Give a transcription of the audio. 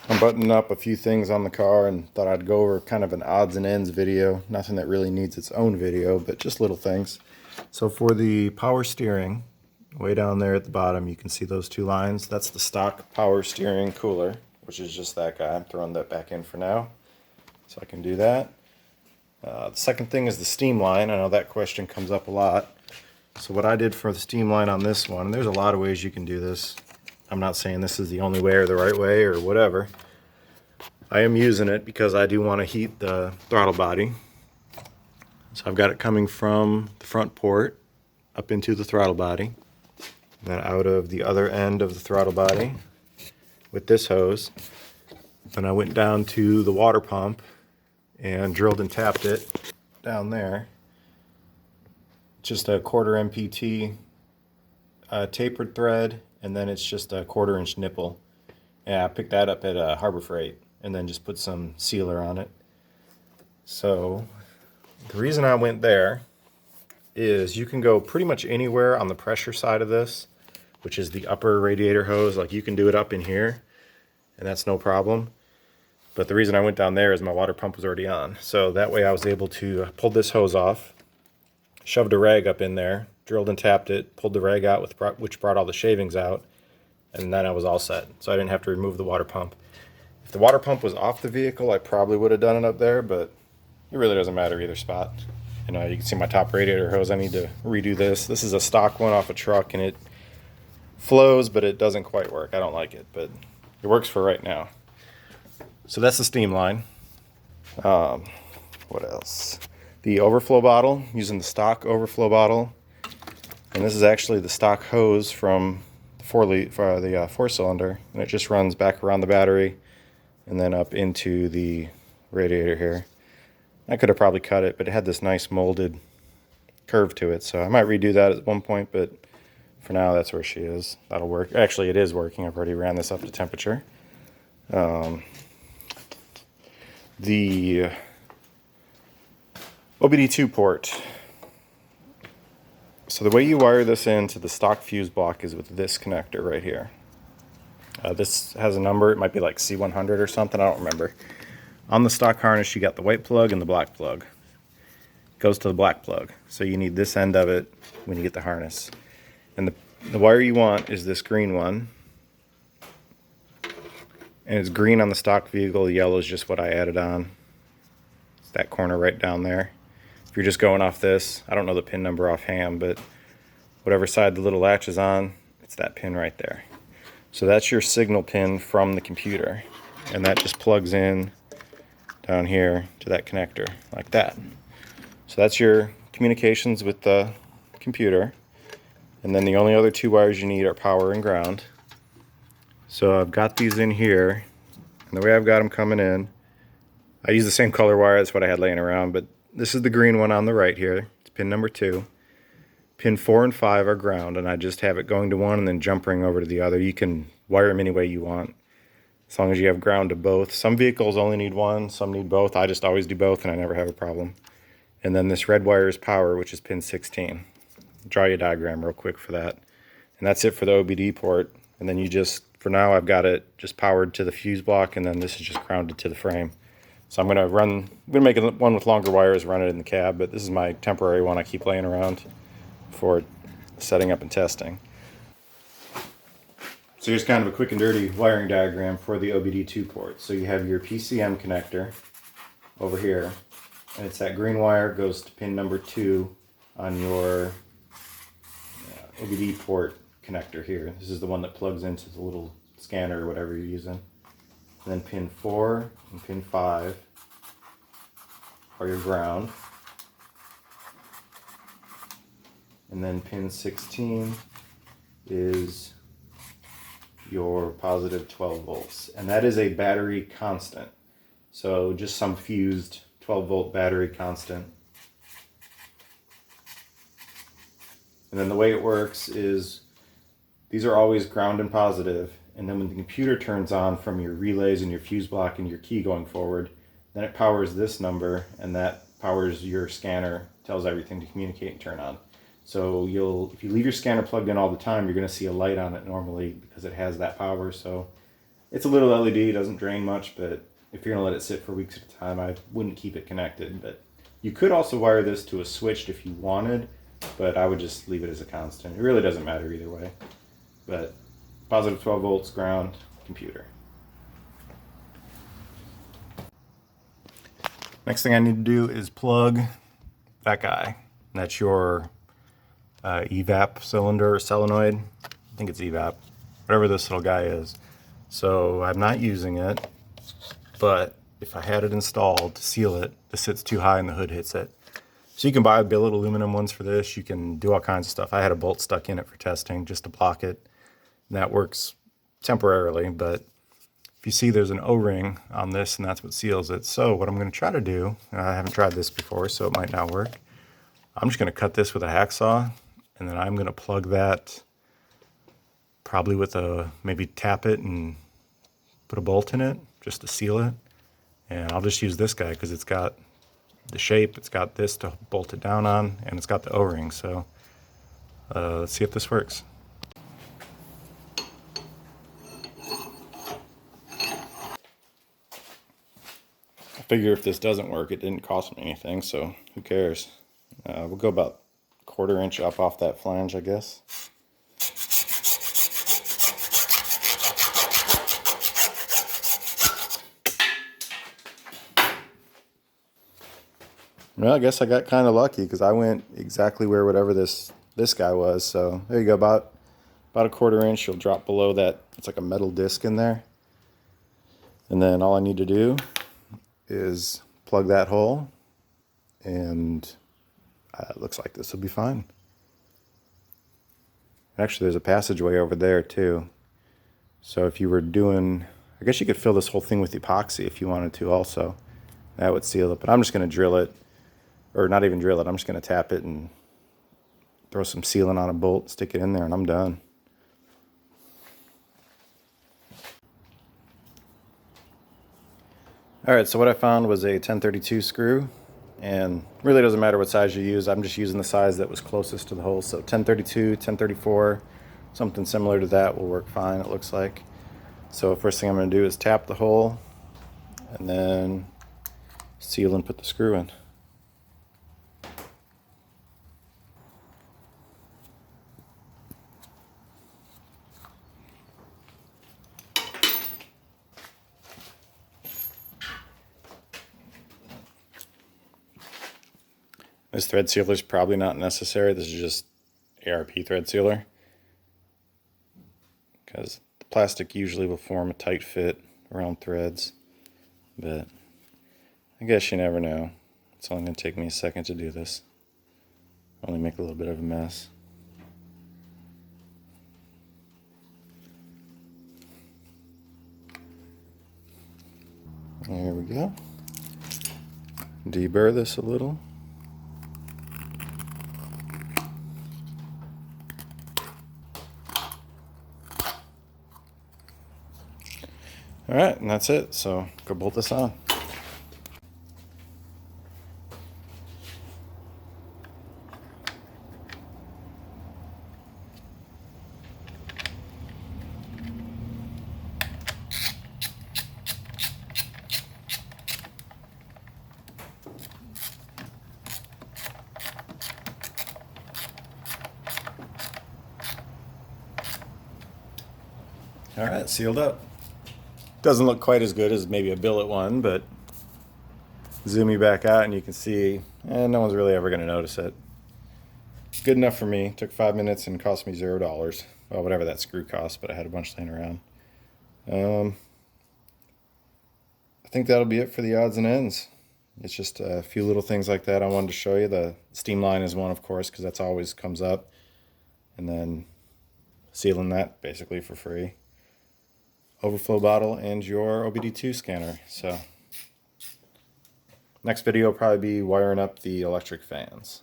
I'm buttoning up a few things on the car and thought I'd go over kind of an odds and ends video. Nothing that really needs its own video, but just little things. So for the power steering, way down there at the bottom, you can see those two lines. That's the stock power steering cooler, which is just that guy. I'm throwing that back in for now, so I can do that. The second thing is the steam line. I know that question comes up a lot. So what I did for the steam line on this one, and there's a lot of ways you can do this. I'm not saying this is the only way or the right way or whatever. I am using it because I do want to heat the throttle body. So I've got it coming from the front port up into the throttle body, then out of the other end of the throttle body with this hose. Then I went down to the water pump and drilled and tapped it down there. Just a 1/4 MPT tapered thread, and then it's just a 1/4 inch nipple. Yeah, I picked that up at Harbor Freight and then just put some sealer on it. So the reason I went there is you can go pretty much anywhere on the pressure side of this, which is the upper radiator hose. Like you can do it up in here and that's no problem. But the reason I went down there is my water pump was already on. So that way I was able to pull this hose off, shoved a rag up in there, drilled and tapped it, pulled the rag out, which brought all the shavings out, and then I was all set. So I didn't have to remove the water pump. If the water pump was off the vehicle, I probably would have done it up there, but it really doesn't matter either spot. You know, you can see my top radiator hose. I need to redo this. This is a stock one off a truck, and it flows, but it doesn't quite work. I don't like it, but it works for right now. So that's the steam line. What else? The overflow bottle, using the stock overflow bottle. And this is actually the stock hose from the 4-cylinder, and it just runs back around the battery and then up into the radiator here. I could have probably cut it, but it had this nice molded curve to it, so I might redo that at one point, but for now that's where she is. That'll work. Actually, it is working. I've already ran this up to temperature. The OBDII port. So the way you wire this into the stock fuse block is with this connector right here. This has a number. It might be like C100 or something. I don't remember. On the stock harness, you got the white plug and the black plug. It goes to the black plug. So you need this end of it when you get the harness. And the wire you want is this green one. And it's green on the stock vehicle. Yellow is just what I added on. It's that corner right down there. If you're just going off this, I don't know the pin number offhand, but whatever side the little latch is on, it's that pin right there. So that's your signal pin from the computer, and that just plugs in down here to that connector like that. So that's your communications with the computer, and then the only other two wires you need are power and ground. So I've got these in here, and the way I've got them coming in, I use the same color wire. That's what I had laying around, but this is the green one on the right here. It's pin number 2. Pin 4 and 5 are ground, and I just have it going to one and then jumping over to the other. You can wire them any way you want, as long as you have ground to both. Some vehicles only need one, some need both. I just always do both, and I never have a problem. And then this red wire is power, which is pin 16. Draw you a diagram real quick for that. And that's it for the OBD port. And then you just, for now, I've got it just powered to the fuse block, and then this is just grounded to the frame. So I'm going to make one with longer wires, run it in the cab, but this is my temporary one I keep laying around for setting up and testing. So here's kind of a quick and dirty wiring diagram for the OBDII port. So you have your PCM connector over here, and it's that green wire goes to pin number 2 on your OBD port connector here. This is the one that plugs into the little scanner or whatever you're using. And then pin 4 and pin 5 are your ground. And then pin 16 is your positive 12 volts. And that is a battery constant. So just some fused 12 volt battery constant. And then the way it works is these are always ground and positive. And then when the computer turns on from your relays and your fuse block and your key going forward, then it powers this number, and that powers your scanner, tells everything to communicate and turn on. So if you leave your scanner plugged in all the time, you're going to see a light on it normally because it has that power. So It's a little LED, doesn't drain much, but if you're gonna let it sit for weeks at a time, I wouldn't keep it connected. But you could also wire this to a switch if you wanted, but I would just leave it as a constant. It really doesn't matter either way. But positive 12 volts, ground, computer. Next thing I need to do is plug that guy. That's your evap cylinder or solenoid. I think it's evap, whatever this little guy is. So I'm not using it, but if I had it installed to seal it, this sits too high and the hood hits it. So you can buy billet aluminum ones for this. You can do all kinds of stuff. I had a bolt stuck in it for testing just to block it. And that works temporarily, but if you see there's an O-ring on this and that's what seals it. So what I'm going to try to do, and I haven't tried this before so it might not work, I'm just going to cut this with a hacksaw and then I'm going to plug that probably with maybe tap it and put a bolt in it just to seal it. And I'll just use this guy because it's got the shape, it's got this to bolt it down on, and it's got the O-ring. So let's see if this works. I figure if this doesn't work, it didn't cost me anything, so who cares? We'll go about 1/4 inch up off that flange, I guess. Well, I guess I got kind of lucky because I went exactly where whatever this guy was. So there you go, about 1/4 inch. You'll drop below that. It's like a metal disc in there. And then all I need to do is plug that hole, and it looks like this will be fine. Actually, there's a passageway over there too. So if you were doing, I guess you could fill this whole thing with epoxy if you wanted to also. That would seal it, but I'm just going to drill it. Or not even drill it, I'm just going to tap it and throw some sealant on a bolt, stick it in there, and I'm done. Alright, so what I found was a 1032 screw, and really doesn't matter what size you use, I'm just using the size that was closest to the hole. So 1032, 1034, something similar to that will work fine, it looks like. So first thing I'm going to do is tap the hole, and then seal and put the screw in. This thread sealer is probably not necessary. This is just ARP thread sealer, because the plastic usually will form a tight fit around threads, but I guess you never know. It's only going to take me a second to do this. Only make a little bit of a mess. There we go. Deburr this a little. Alright, and that's it. So go bolt this on. Alright, sealed up. Doesn't look quite as good as maybe a billet one, but zoom you back out and you can see, no one's really ever going to notice it. Good enough for me. Took 5 minutes and cost me $0. Well, whatever that screw cost, but I had a bunch laying around. I think that'll be it for the odds and ends. It's just a few little things like that I wanted to show you. The steam line is one, of course, because that's always comes up. And then sealing that basically for free. Overflow bottle and your OBDII scanner. So next video will probably be wiring up the electric fans.